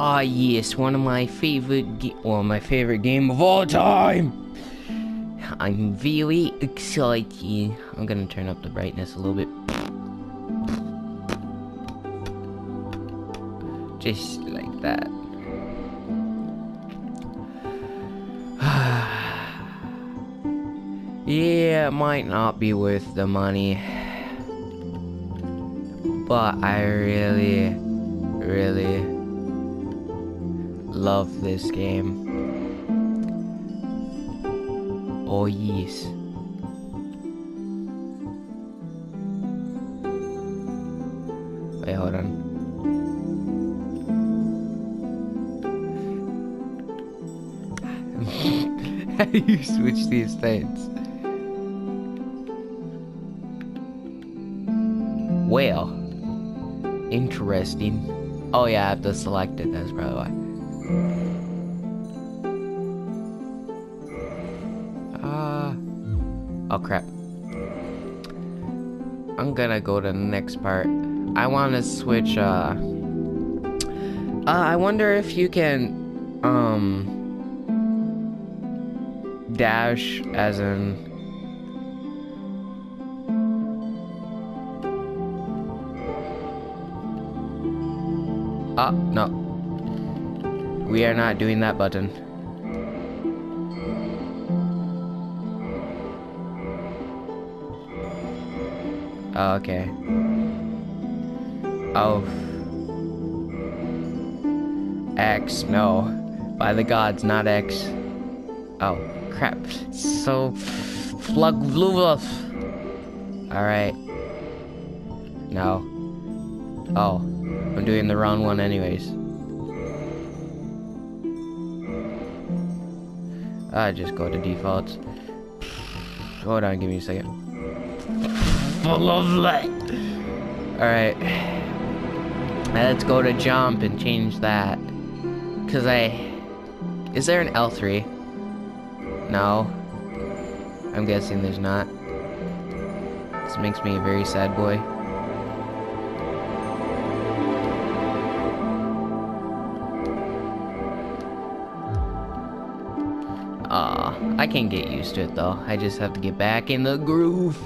Ah, yes, one of my favorite my favorite game of all time. I'm very excited. I'm gonna turn up the brightness a little bit. Just like that. Yeah, it might not be worth the money, but I really, really love this game. Oh yes. Wait, hold on. How do you switch these things? Well, interesting. Oh yeah, I have to select it, that's probably why. Oh crap. I'm gonna go to the next part. I want to switch, I wonder if you can, dash as in... no. We are not doing that button. Oh, okay. Oh. X, no. By the gods, not X. Oh, crap. So... Alright. No. Oh. I'm doing the wrong one anyways. I just go to defaults. Hold on, give me a second. Lovely. Alright. Let's go to jump and change that. Cause is there an L3? No. I'm guessing there's not. This makes me a very sad boy. I can get used to it though. I just have to get back in the groove.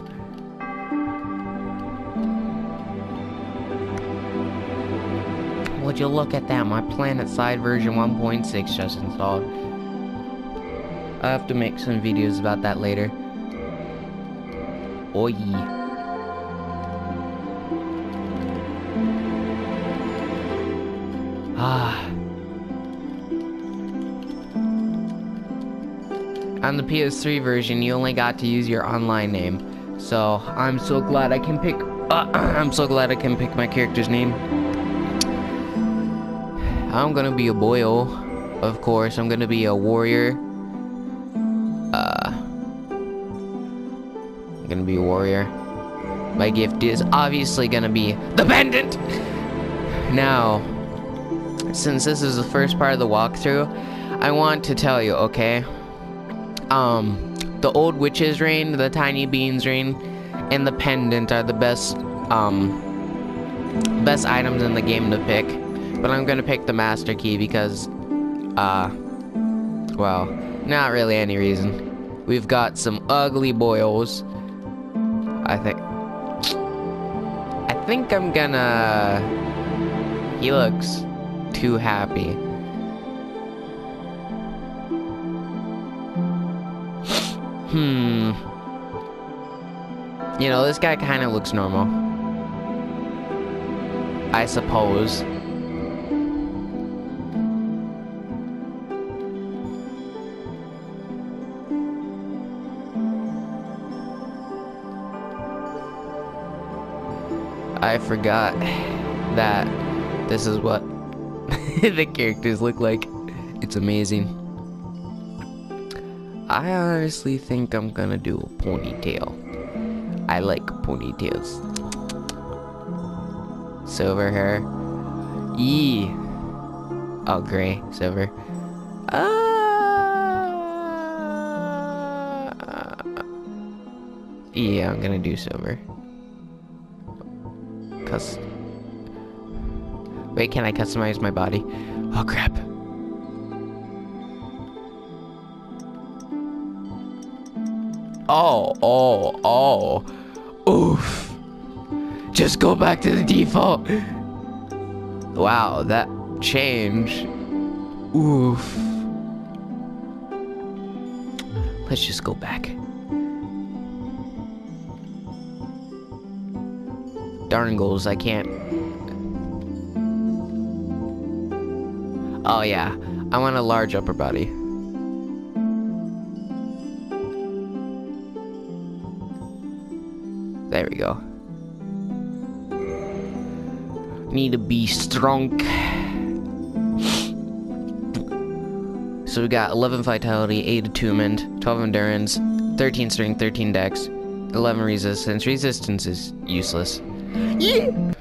Would you look at that? My Planet Side version 1.6 just installed. I have to make some videos about that later. Oh yeah. On the PS3 version, you only got to use your online name. So, I'm so glad I can pick... I'm so glad I can pick my character's name. I'm gonna be a boyo. Of course, I'm gonna be a warrior. I'm gonna be a warrior. My gift is obviously gonna be the pendant! Now, since this is the first part of the walkthrough, I want to tell you, okay? The old witch's ring, the tiny beans ring, and the pendant are the best items in the game to pick. But I'm gonna pick the master key because, well, not really any reason. We've got some ugly boyos. I think I'm gonna... He looks too happy. You know, this guy kind of looks normal. I suppose. I forgot that this is what the characters look like. It's amazing. I honestly think I'm gonna do a ponytail. I like ponytails. Silver hair. Yee. Oh, gray. Silver. Yeah, I'm gonna do silver. Wait, can I customize my body? Oh crap. Oh. Oof. Just go back to the default. Wow, that change. Oof. Let's just go back. Darn goals, I can't. Oh yeah, I want a large upper body. There we go. Need to be strong. So we got 11 vitality, 8 attunement, 12 endurance, 13 strength, 13 dex, 11 resistance. Resistance is useless. Yeah.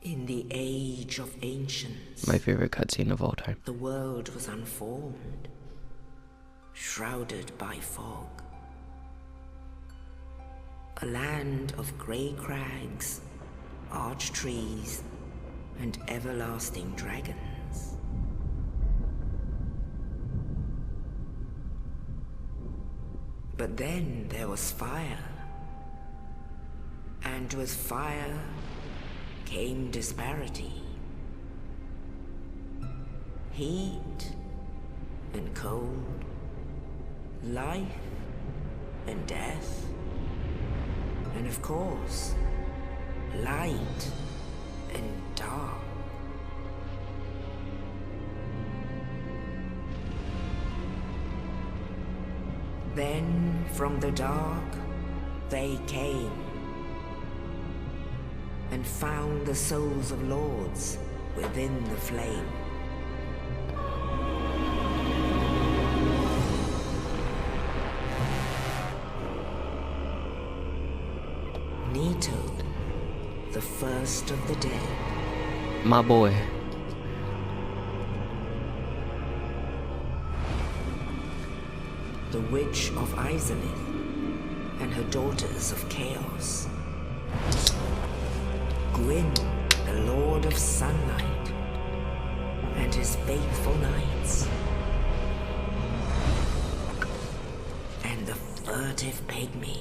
In the age of ancients, My favorite cutscene of all time. the world was unformed, shrouded by fog. A land of grey crags, arch trees, and everlasting dragons. But then there was fire, and with fire came disparity. Heat and cold, life and death, and of course, light and dark. Then from the dark they came and found the souls of lords within the flame. Nito, the first of the dead. My boy. The Witch of Izalith and her daughters of Chaos. Gwyn, the Lord of Sunlight, and his faithful knights. And the furtive pygmy,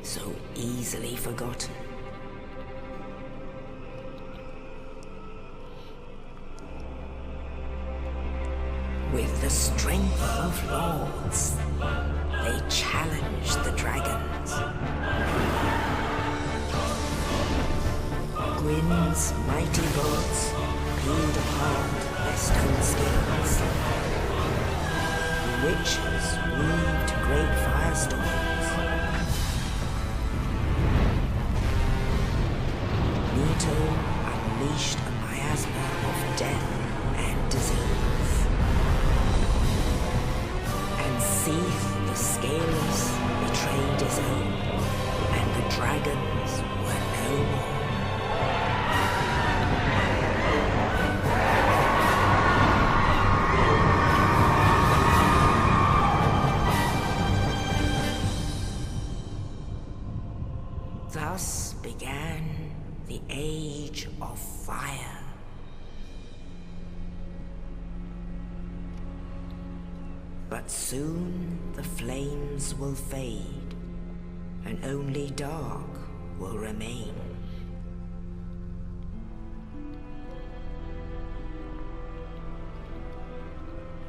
so easily forgotten. With the strength of lords, they challenged the dragons. Gwyn's mighty bullets peeled apart their stone skins. The witches weaved great firestorms. Nito unleashed a miasma of death and disease. And Seath the Scaleless betrayed his own, and the dragons were no more. Thus began the Age of Fire. But soon the flames will fade, and only dark will remain.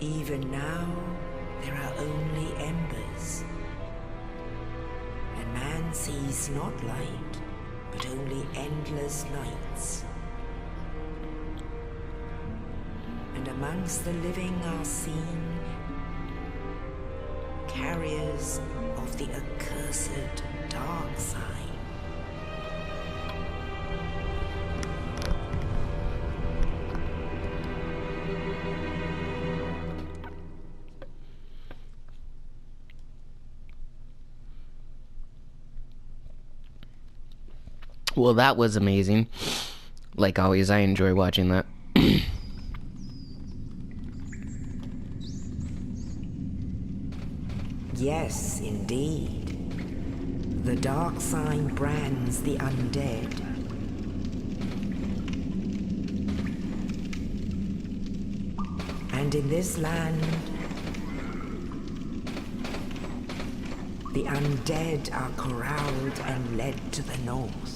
Even now, there are only embers. And man sees not light, but only endless nights. And amongst the living are seen carriers of the accursed dark side. Well, that was amazing. Like always, I enjoy watching that. Yes, indeed. The dark sign brands the undead. And in this land, the undead are corralled and led to the north.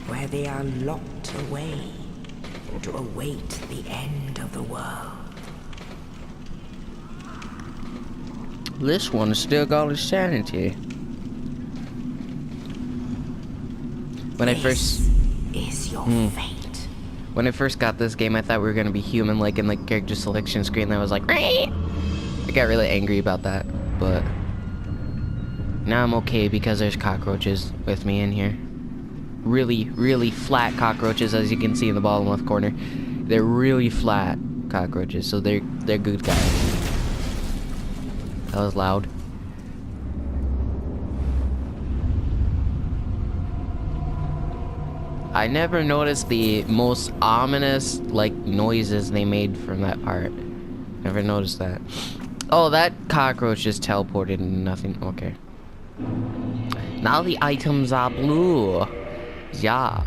Where they are locked away to await the end of the world. This one's still got his sanity. When I first is your fate. When I first got this game, I thought we were gonna be human, like in the character selection screen. And I was like, I got really angry about that, but now I'm okay because there's cockroaches with me in here. Really, really flat cockroaches, as you can see in the bottom left corner. They're really flat cockroaches, so they're good guys. That was loud. I never noticed the most ominous, like, noises they made from that part. Never noticed that. Oh, that cockroach just teleported into nothing. Okay. Now the items are blue. Yeah.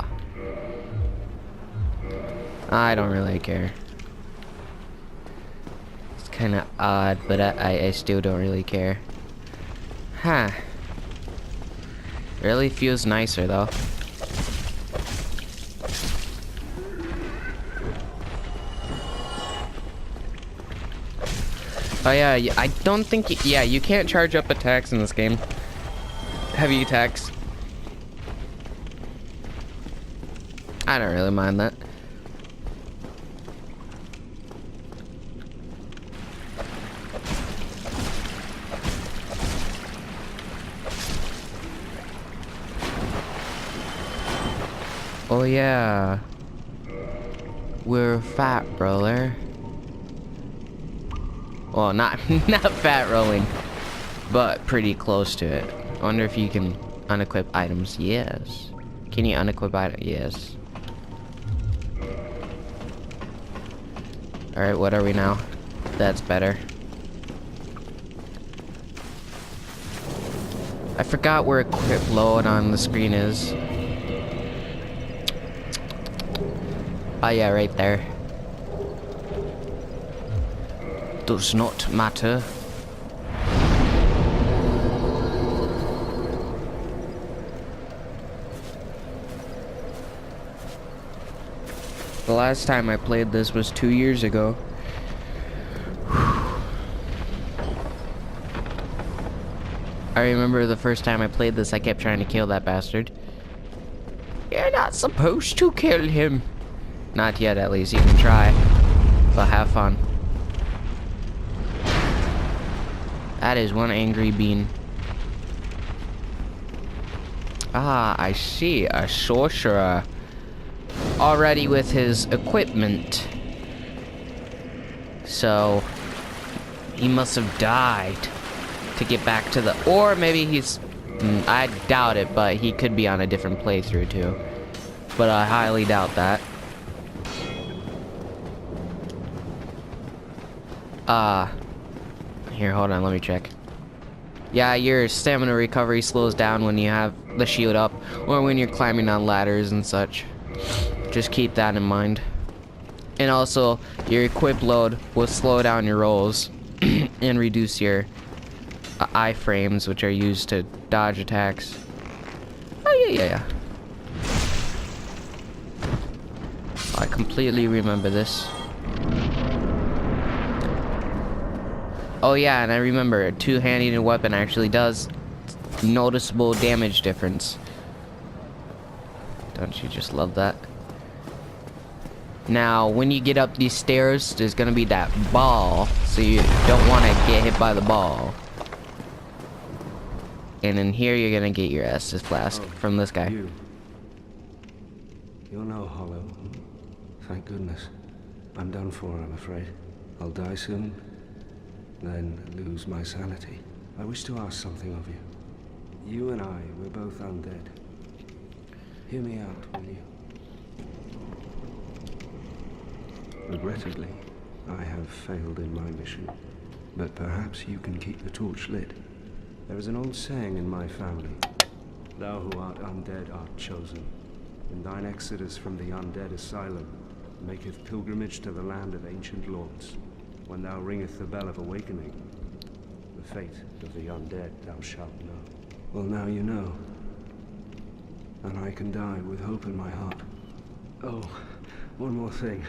I don't really care. It's kind of odd, but I still don't really care. Huh. Really feels nicer, though. Oh yeah, I don't think, yeah, you can't charge up attacks in this game. Heavy attacks. I don't really mind that. Oh yeah. We're fat, brother. Well, not fat rolling, but pretty close to it. I wonder if you can unequip items. Yes. Can you unequip items? Yes. Alright, what are we now? That's better. I forgot where equip load on the screen is. Oh yeah, right there. Does not matter. The last time I played this was 2 years ago. I remember the first time I played this, I kept trying to kill that bastard. You're not supposed to kill him. Not yet, at least. You can try. But have fun. That is one angry bean. Ah, I see. A sorcerer. Already with his equipment. So, he must have died to get back to the... Or maybe he's... I doubt it, but he could be on a different playthrough too. But I highly doubt that. Here, hold on, let me check. Yeah, your stamina recovery slows down when you have the shield up, or when you're climbing on ladders and such. Just keep that in mind. And also, your equip load will slow down your rolls and reduce your iframes, which are used to dodge attacks. Oh, yeah. I completely remember this. Oh yeah, and I remember a two-handed weapon actually does noticeable damage difference. Don't you just love that? Now, when you get up these stairs, there's gonna be that ball, so you don't want to get hit by the ball. And in here, you're gonna get your Estus flask from this guy. You're no hollow. Thank goodness. I'm done for, I'm afraid. I'll die soon, then lose my sanity. I wish to ask something of you. You and I, we're both undead. Hear me out, will you? Regrettably, I have failed in my mission, but perhaps you can keep the torch lit. There is an old saying in my family: thou who art undead art chosen. in thine exodus from the undead asylum, maketh pilgrimage to the land of ancient lords. When thou ringeth the bell of awakening, the fate of the undead thou shalt know. Well, now you know. And I can die with hope in my heart. Oh, one more thing.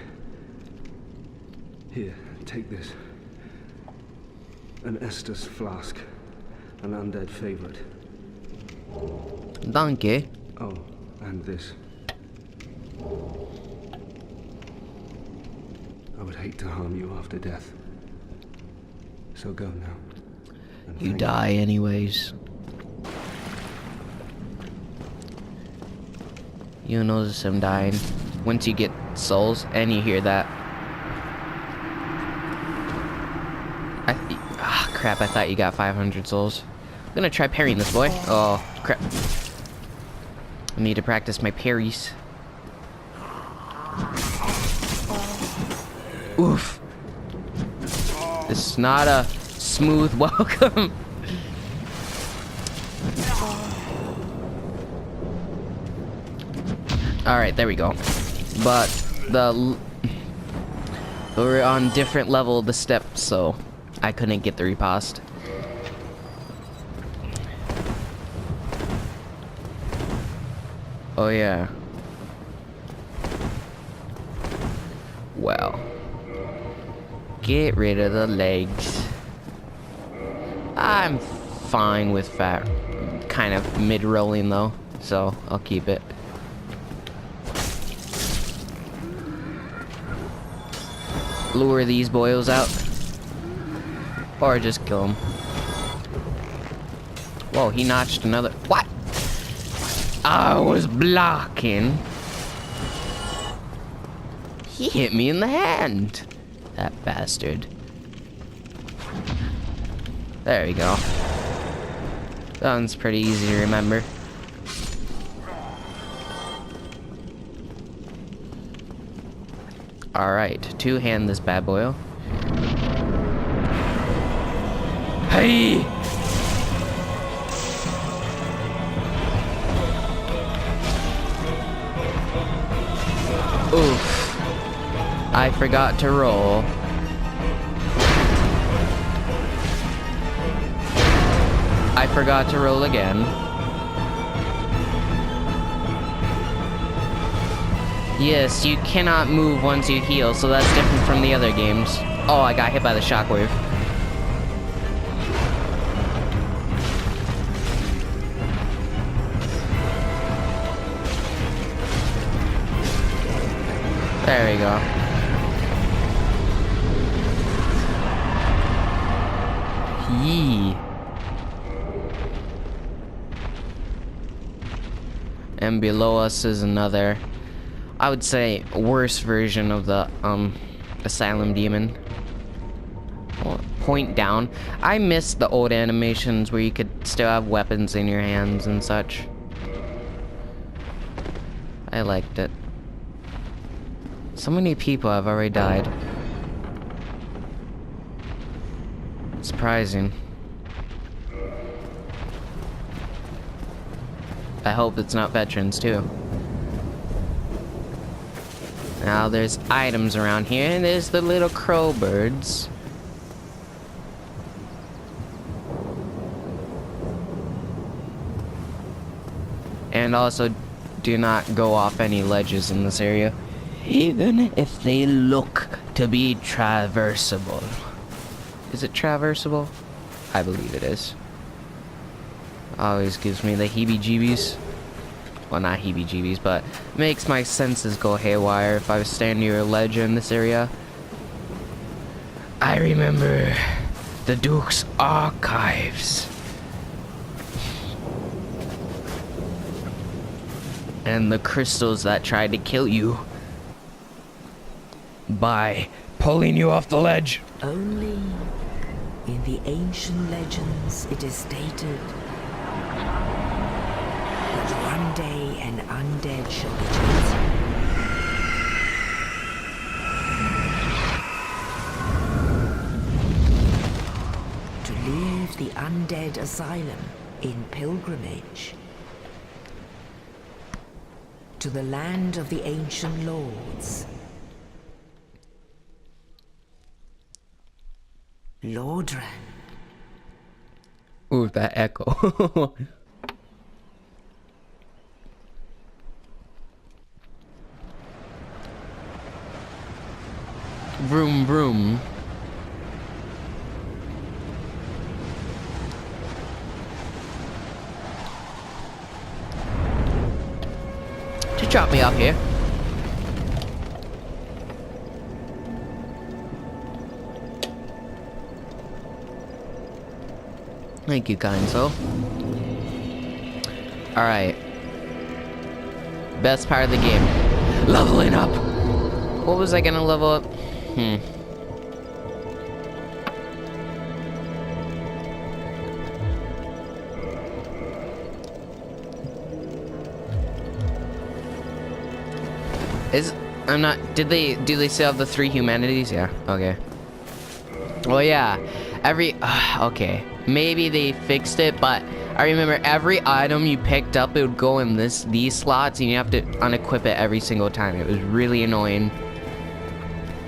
Here, take this. An Estus flask. An undead favorite. Danke. Oh, and this. I would hate to harm you after death. So go now. And You thank die anyways. You notice him dying once you get souls and you hear that. Crap, I thought you got 500 souls. I'm gonna try parrying this boy. Oh, crap. I need to practice my parries. Oof. This is not a smooth welcome. Alright, there we go. But we're on different level of the steps, so I couldn't get the riposte. Oh yeah. Well. Get rid of the legs. I'm fine with fat. Kind of mid-rolling though, so I'll keep it. Lure these boils out. Or just kill him. Whoa, he notched another. What? I was blocking. He hit me in the hand. That bastard. There we go. That one's pretty easy to remember. Alright, two-hand this bad boy. Hey! Oof. I forgot to roll. I forgot to roll again. Yes, you cannot move once you heal, so that's different from the other games. Oh, I got hit by the shockwave. There we go. Yee. And below us is another, I would say, worse version of the asylum demon. Point down. I miss the old animations where you could still have weapons in your hands and such. I liked it. So many people have already died. Surprising. I hope it's not veterans too. Now there's items around here, and there's the little crow birds. And also, do not go off any ledges in this area, even if they look to be traversable. Is it traversable? I believe it is. Always gives me the heebie-jeebies. Well, not heebie-jeebies, but makes my senses go haywire if I was standing near a ledge in this area. I remember the Duke's archives. And the crystals that tried to kill you by pulling you off the ledge. Only in the ancient legends it is stated that one day an undead shall be chosen. To leave the undead asylum in pilgrimage. To to the land of the ancient lords. Lordran. Ooh, that echo. Vroom vroom. Just drop me off here. Thank you, kind soul. Alright. Best part of the game. Leveling up! What was I gonna level up? I'm not, do they still have the 3 humanities? Yeah, okay. Oh yeah, okay. Maybe they fixed it, but I remember every item you picked up, it would go in these slots, and you have to unequip it every single time. It was really annoying.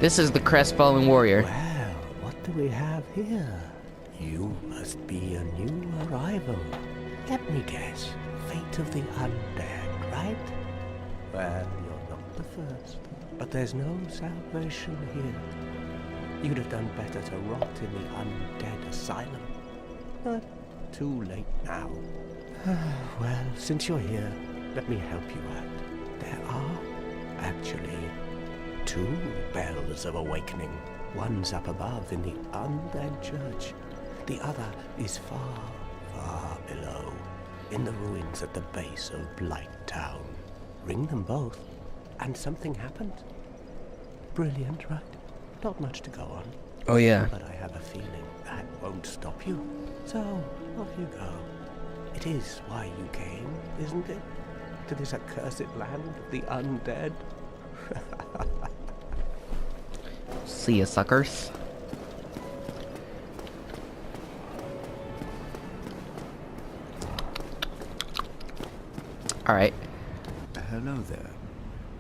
This is the crestfallen warrior. Well, what do we have here? You must be a new arrival. Let me guess. Fate of the undead, right? Well, you're not the first. But there's no salvation here. You'd have done better to rot in the undead asylum. But too late now. Well, since you're here, let me help you out. There are actually 2 bells of awakening. One's up above in the undead church. The other is far, far below, in the ruins at the base of Blight Town. Ring them both, and something happens. Brilliant, right? Not much to go on. Oh yeah. But I have a feeling that won't stop you. So, off you go. It is why you came, isn't it? To this accursed land of the undead? See ya, suckers. Alright. Hello there.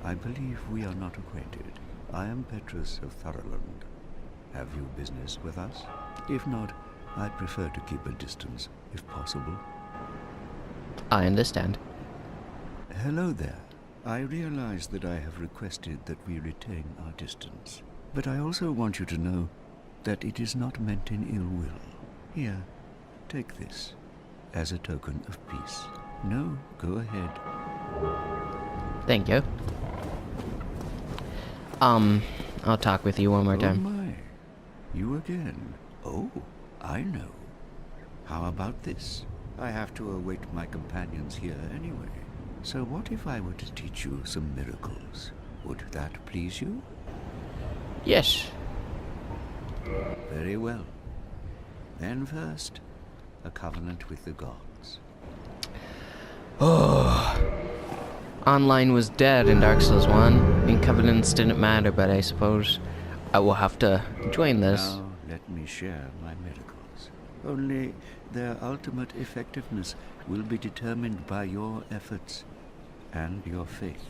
I believe we are not acquainted. I am Petrus of Thoroland. Have you business with us? If not, I prefer to keep a distance, if possible. I understand. Hello there. I realize that I have requested that we retain our distance. But I also want you to know that it is not meant in ill will. Here, take this as a token of peace. No, go ahead. Thank you. I'll talk with you one more time. Oh my, you again. Oh, I know. How about this? I have to await my companions here anyway. So what if I were to teach you some miracles? Would that please you? Yes. Very well. Then first, a covenant with the gods. Oh. Online was dead in Dark Souls 1, and covenants didn't matter, but I suppose I will have to join this. Now, let me share my miracles. Only their ultimate effectiveness will be determined by your efforts and your faith.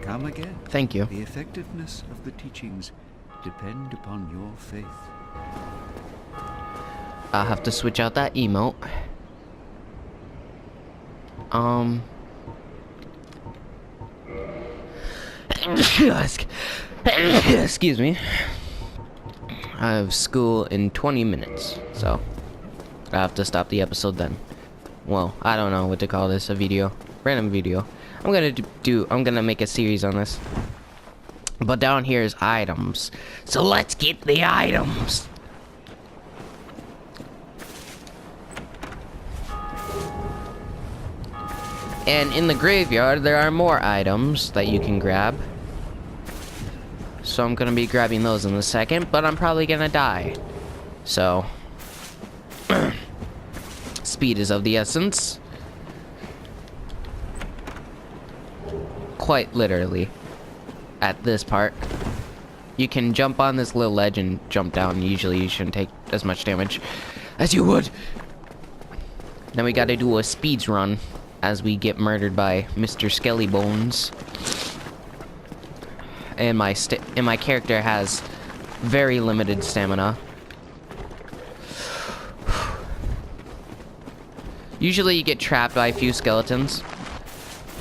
Come again. Thank you. The effectiveness of the teachings depend upon your faith. I'll have to switch out that emote. Excuse me. I have school in 20 minutes, so I have to stop the episode then. Well, I don't know what to call this, a video. Random video. I'm gonna make a series on this. But down here is items. So let's get the items. And in the graveyard, there are more items that you can grab. So I'm gonna be grabbing those in a second, but I'm probably gonna die. So, speed is of the essence. Quite literally. At this part. You can jump on this little ledge and jump down. Usually you shouldn't take as much damage as you would Then we gotta do a speeds run as we get murdered by Mr. Skelly Bones. And my character has very limited stamina. Usually you get trapped by a few skeletons.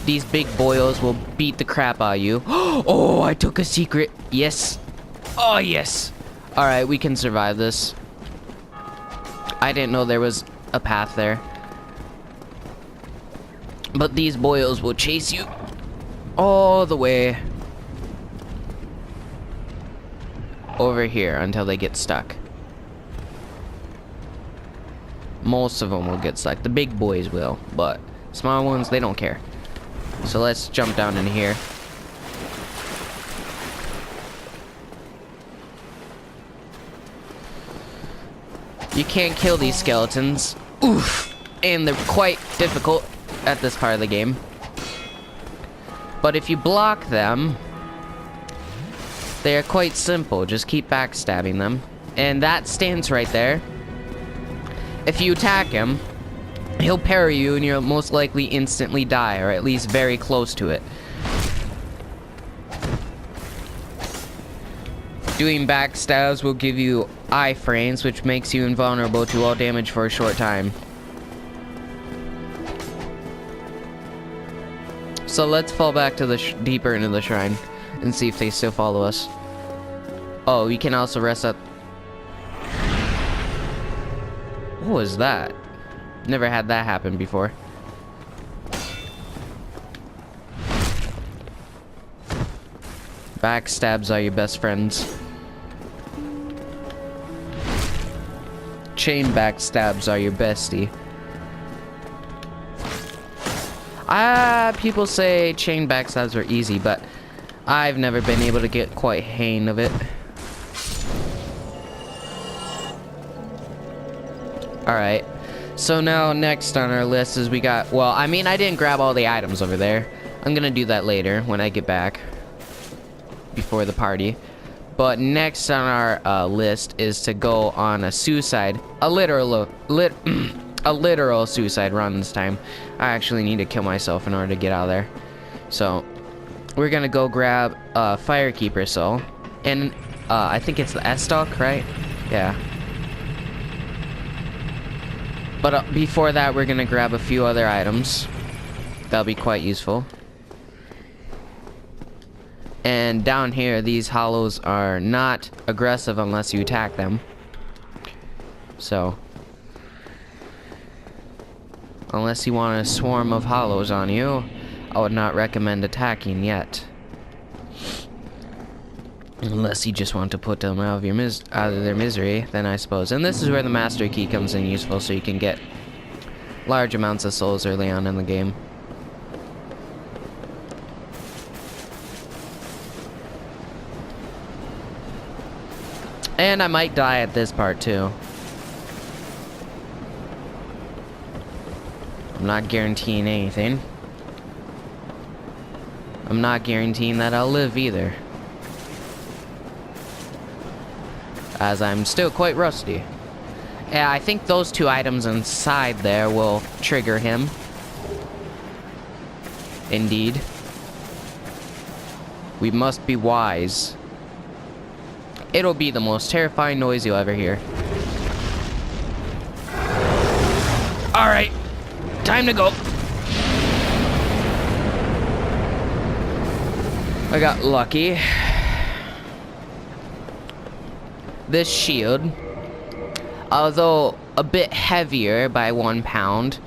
These big boils will beat the crap out of you. Oh, I took a secret. Yes. Oh, yes. Alright, we can survive this. I didn't know there was a path there. But these boils will chase you all the way over here until they get stuck. Most of them will get stuck. The big boys will, but small ones, they don't care. So let's jump down in here. You can't kill these skeletons. Oof! And they're quite difficult at this part of the game. But if you block them, they are quite simple. Just keep backstabbing them. And that stance right there. If you attack him, he'll parry you and you'll most likely instantly die, or at least very close to it. Doing backstabs will give you iframes, which makes you invulnerable to all damage for a short time. So let's fall back to the deeper into the shrine and see if they still follow us. Oh, we can also rest up. What was that? Never had that happen before. Backstabs are your best friends. Chain backstabs are your bestie. People say chain backstabs are easy, but I've never been able to get quite hang of it. Alright, so now next on our list is we got, well, I mean, I didn't grab all the items over there. I'm gonna do that later when I get back, before the party. But next on our list is to go on a suicide, a literal suicide run this time. I actually need to kill myself in order to get out of there. So, we're gonna go grab a Firekeeper soul, and I think it's the S-Stock, right? Yeah. But before that, we're gonna grab a few other items. That'll be quite useful. And down here, these hollows are not aggressive unless you attack them. So, unless you want a swarm of hollows on you, I would not recommend attacking yet. Unless you just want to put them out of their misery, then I suppose. And this is where the master key comes in useful, so you can get large amounts of souls early on in the game. And I might die at this part too. I'm not guaranteeing anything. I'm not guaranteeing that I'll live either, as I'm still quite rusty. Yeah, I think those two items inside there will trigger him. Indeed. We must be wise. It'll be the most terrifying noise you'll ever hear. Alright, time to go. I got lucky. This shield, although a bit heavier by 1 pound,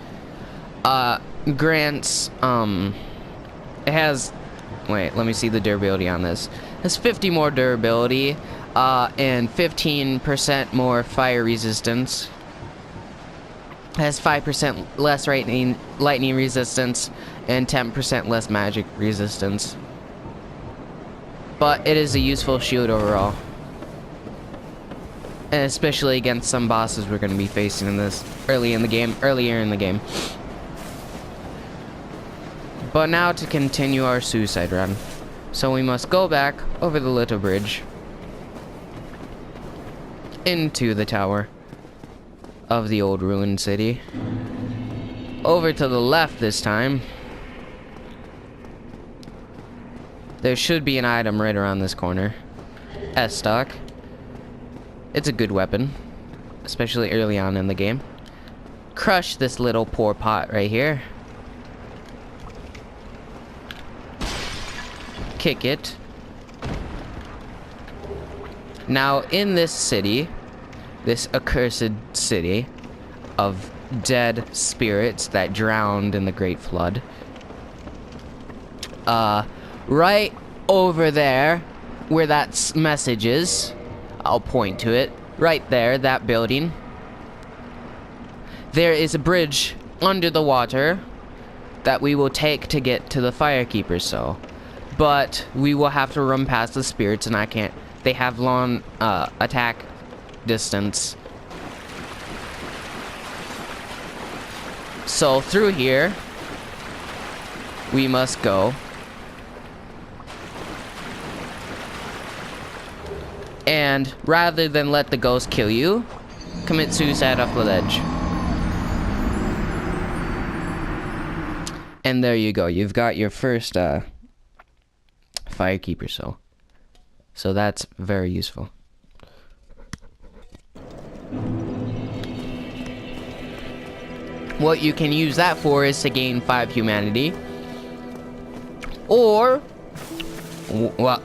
grants, it has, wait, let me see the durability on this. It has 50 more durability, and 15% more fire resistance. It has 5% less lightning resistance, and 10% less magic resistance. But it is a useful shield overall. And especially against some bosses we're going to be facing in this earlier in the game. But now to continue our suicide run. So we must go back over the little bridge into the tower of the old ruined city. over to the left this time. There should be an item right around this corner. S-stock. It's a good weapon, especially early on in the game. Crush this little poor pot right here. Kick it. Now in this city, this accursed city of dead spirits that drowned in the Great Flood, right over there where that message is, I'll point to it, right there, that building, there is a bridge under the water that we will take to get to the Firekeeper's Soul. But we will have to run past the spirits, and I can't. They have long attack distance. So through here, we must go. And rather than let the ghost kill you, commit suicide off the ledge. And there you go. You've got your first Firekeeper Soul. So that's very useful. What you can use that for is to gain 5 humanity. Or, well,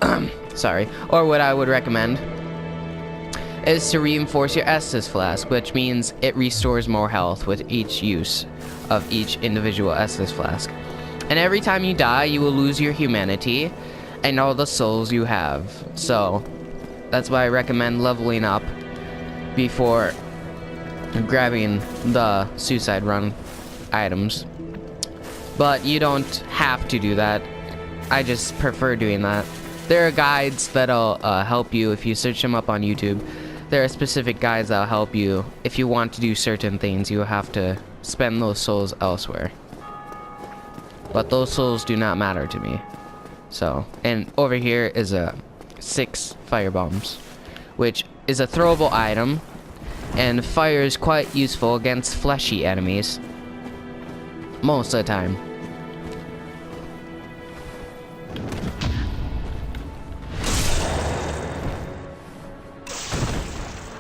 sorry. Or what I would recommend is to reinforce your Estus Flask, which means it restores more health with each use of each individual Estus Flask. And every time you die, you will lose your humanity and all the souls you have. So that's why I recommend leveling up before grabbing the suicide run items. But you don't have to do that. I just prefer doing that. There are guides that'll help you if you search them up on YouTube. There are specific guides that'll help you. If you want to do certain things, you have to spend those souls elsewhere. But those souls do not matter to me. So, and over here is a 6 fire bombs, which is a throwable item, and fire is quite useful against fleshy enemies most of the time.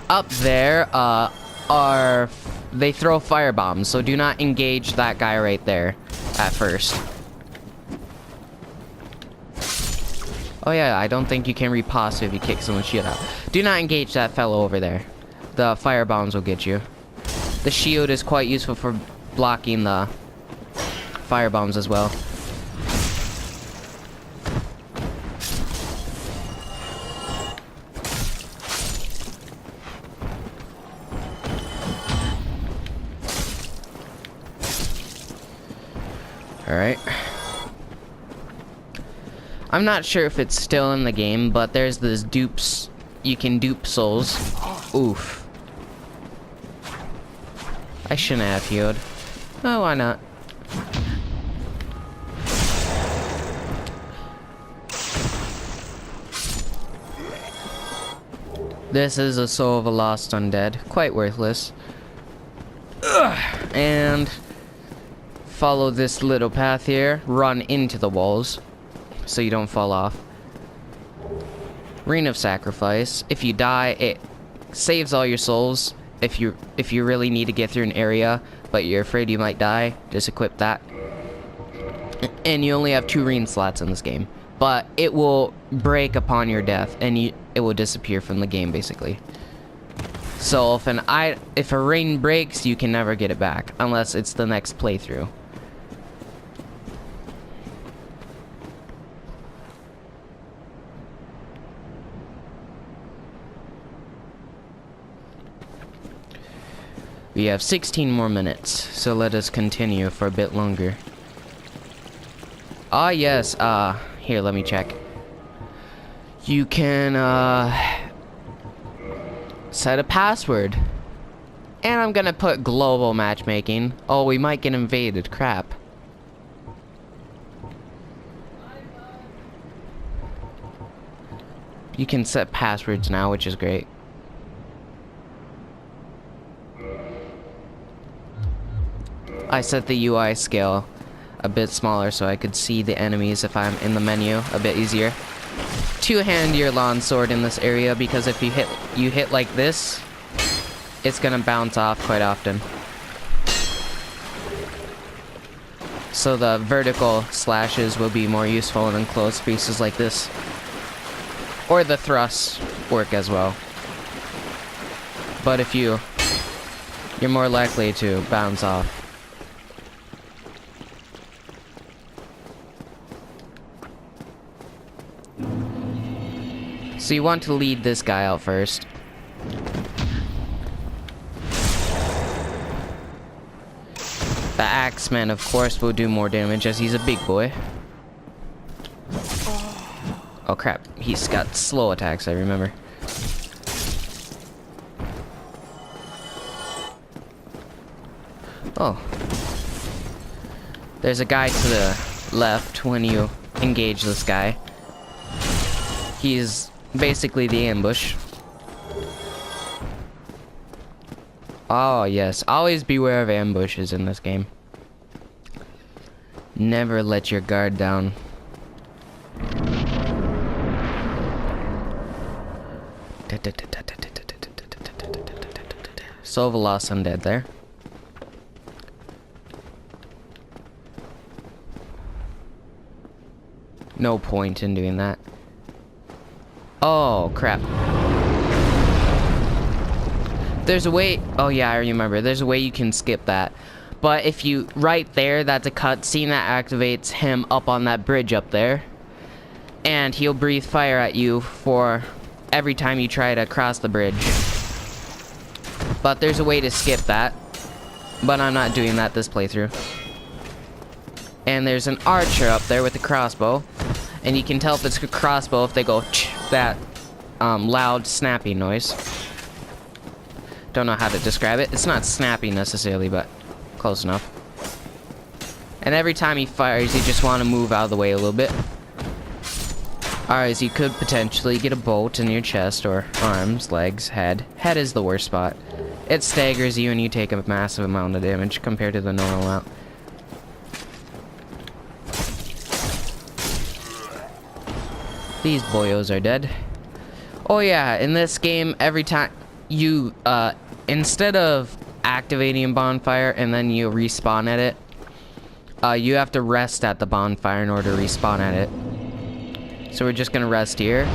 Up there they throw fire bombs, so do not engage that guy right there at first. Oh yeah, I don't think you can riposte if you kick someone's shit out. Do not engage that fellow over there. The fire bombs will get you. The shield is quite useful for blocking the fire bombs as well. Alright. I'm not sure if it's still in the game, but there's this dupes. You can dupe souls. Oof. I shouldn't have healed. Oh, why not? This is a soul of a lost undead. Quite worthless. Ugh. And follow this little path here. Run into the walls so you don't fall off. Ring of Sacrifice. If you die, it saves all your souls. If you really need to get through an area, but you're afraid you might die, just equip that. And you only have 2 ring slots in this game, but it will break upon your death, and it will disappear from the game basically. So if a ring breaks, you can never get it back unless it's the next playthrough. We have 16 more minutes, so let us continue for a bit longer. Ah, yes, here, let me check. You can, set a password. And I'm gonna put global matchmaking. Oh, we might get invaded, crap. You can set passwords now, which is great. I set the UI scale a bit smaller so I could see the enemies if I'm in the menu a bit easier. Two-hand your lawn sword in this area because if you hit like this, it's gonna bounce off quite often. So the vertical slashes will be more useful in enclosed spaces like this. Or the thrusts work as well. But if you're more likely to bounce off. So you want to lead this guy out first. The Axeman, of course, will do more damage as he's a big boy. Oh crap, he's got slow attacks, I remember. Oh. There's a guy to the left when you engage this guy. He's basically the ambush. Oh yes, always beware of ambushes in this game. Never let your guard down. Soul of a lost undead there. No point in doing that. Oh, crap. There's a way... Oh, yeah, I remember. There's a way you can skip that. But if you... Right there, that's a cutscene that activates him up on that bridge up there. And he'll breathe fire at you for every time you try to cross the bridge. But there's a way to skip that. But I'm not doing that this playthrough. And there's an archer up there with a crossbow. And you can tell if it's a crossbow if they go that loud snappy noise. Don't know how to describe it. It's not snappy necessarily, but close enough. And every time he fires, you just want to move out of the way a little bit. Alright, you could potentially get a bolt in your chest or arms, legs, head. Head is the worst spot. It staggers you and you take a massive amount of damage compared to the normal amount. These boyos are dead. Oh yeah, in this game, every time you, instead of activating a bonfire and then you respawn at it, you have to rest at the bonfire in order to respawn at it. So we're just gonna rest here.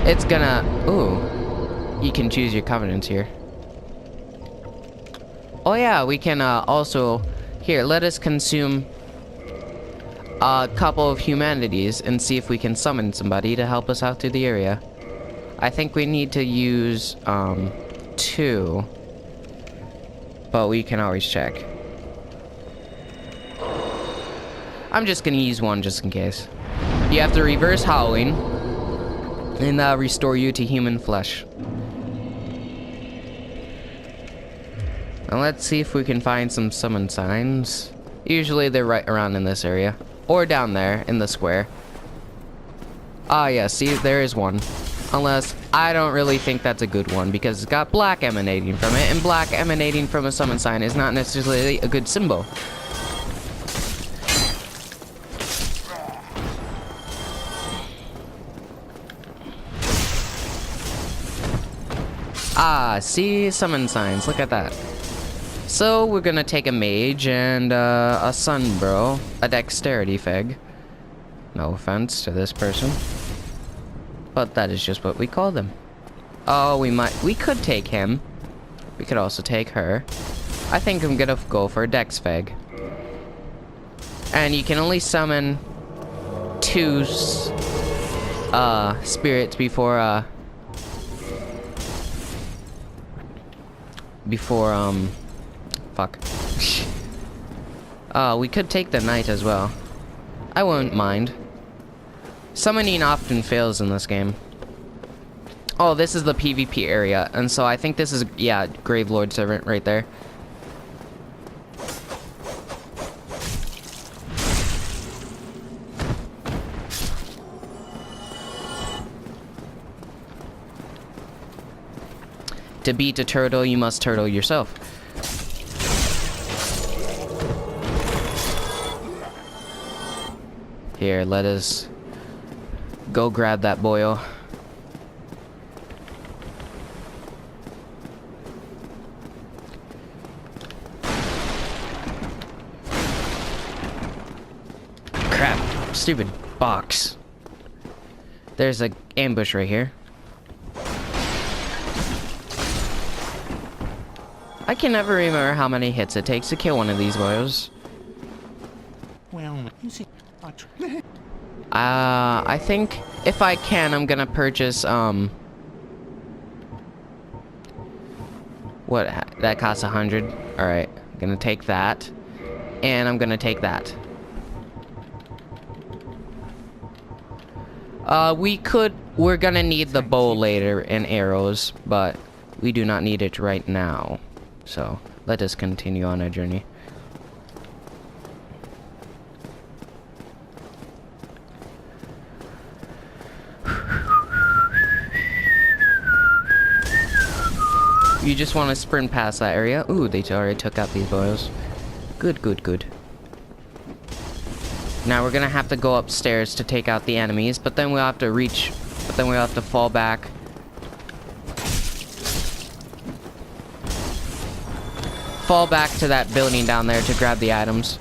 It's gonna... Ooh. You can choose your covenants here. Oh yeah, we can, also... Here, let us consume... a couple of humanities and see if we can summon somebody to help us out through the area. I think we need to use 2, but we can always check. I'm just gonna use 1 just in case. You have to reverse howling and restore you to human flesh. And let's see if we can find some summon signs. Usually they're right around in this area. Or down there, in the square. Ah, yeah, see, there is one. Unless, I don't really think that's a good one, because it's got black emanating from it, and black emanating from a summon sign is not necessarily a good symbol. Ah, see, summon signs, look at that. So, we're gonna take a mage and a sunbro, a dexterity feg. No offense to this person. But that is just what we call them. Oh, we could take him. We could also take her. I think I'm gonna go for a dex feg. And you can only summon 2 spirits before, fuck. We could take the knight as well. I wouldn't mind. Summoning often fails in this game. Oh, this is the PvP area, and so I think this is, yeah, Gravelord Servant right there. To beat a turtle, you must turtle yourself. Here, let us go grab that boyo. Crap, stupid box. There's an ambush right here. I can never remember how many hits it takes to kill one of these boyos. Well, you see, much. I think if I can, I'm gonna purchase, what, that costs 100. Alright, I'm gonna take that. And I'm gonna take that. We're gonna need the bow later and arrows, but we do not need it right now. So, let us continue on our journey. You just want to sprint past that area. Ooh, they already took out these boys. Good, good, good. Now we're gonna have to go upstairs to take out the enemies, but then we'll have to fall back. Fall back to that building down there to grab the items.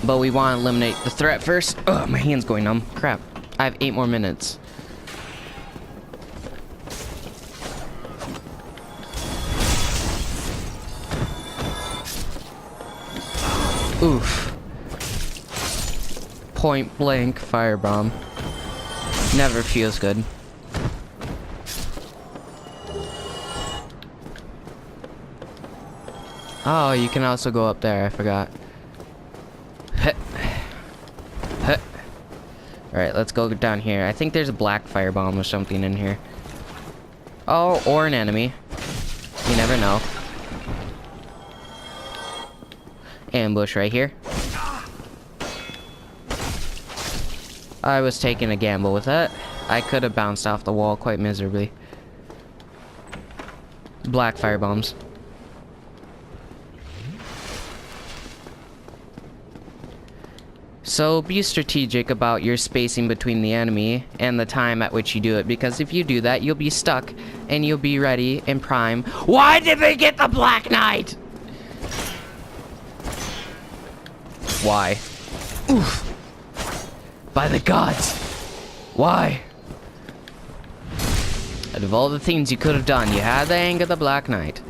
But we want to eliminate the threat first. Ugh, my hand's going numb. Crap. I have 8 more minutes. Oof. Point blank firebomb. Never feels good. Oh, you can also go up there. I forgot. Alright, let's go down here. I think there's a black firebomb or something in here. Oh, or an enemy. You never know. Ambush right here. I was taking a gamble with that. I could have bounced off the wall quite miserably. Black firebombs. So be strategic about your spacing between the enemy and the time at which you do it, because if you do that, you'll be stuck and you'll be ready and prime. Why did they get the Black Knight? Why? Oof. By the gods. Why? Out of all the things you could have done, you had the anger of the Black Knight.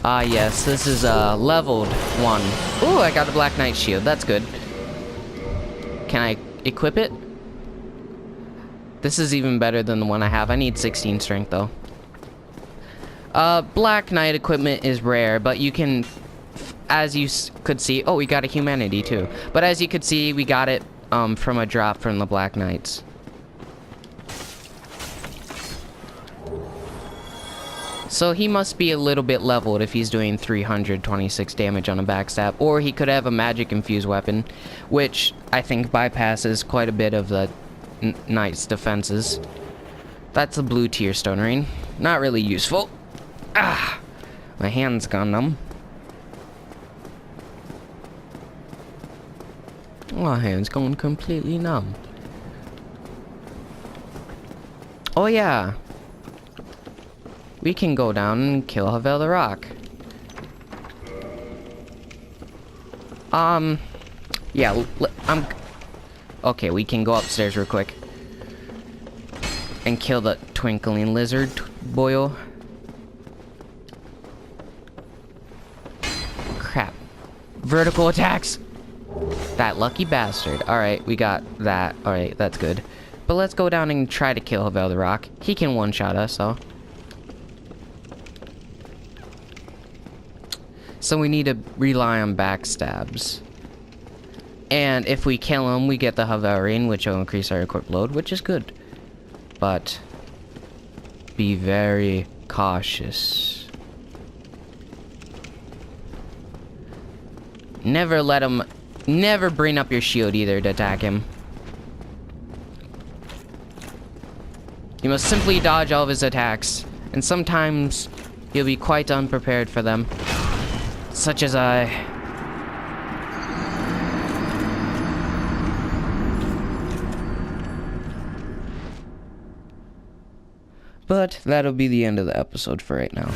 Ah, yes, this is a leveled one. Ooh, I got a Black Knight shield. That's good. Can I equip it? This is even better than the one I have. I need 16 strength, though. Black Knight equipment is rare, but you can, as you could see... Oh, we got a humanity, too. But as you could see, we got it from a drop from the Black Knights. So he must be a little bit leveled if he's doing 326 damage on a backstab. Or he could have a magic infused weapon, which I think bypasses quite a bit of the knight's defenses. That's a blue tier stone ring. Not really useful. Ah! My hand's gone numb. My hand's gone completely numb. Oh yeah. We can go down and kill Havel the Rock. Yeah, okay, we can go upstairs real quick. And kill the twinkling lizard boyo. Crap. Vertical attacks! That lucky bastard. Alright, we got that. Alright, that's good. But let's go down and try to kill Havel the Rock. He can one-shot us, so... So we need to rely on backstabs. And if we kill him, we get the Havel ring, which will increase our equip load, which is good. But be very cautious. Never let him never bring up your shield either to attack him. You must simply dodge all of his attacks, and sometimes you'll be quite unprepared for them. Such as I. But that'll be the end of the episode for right now.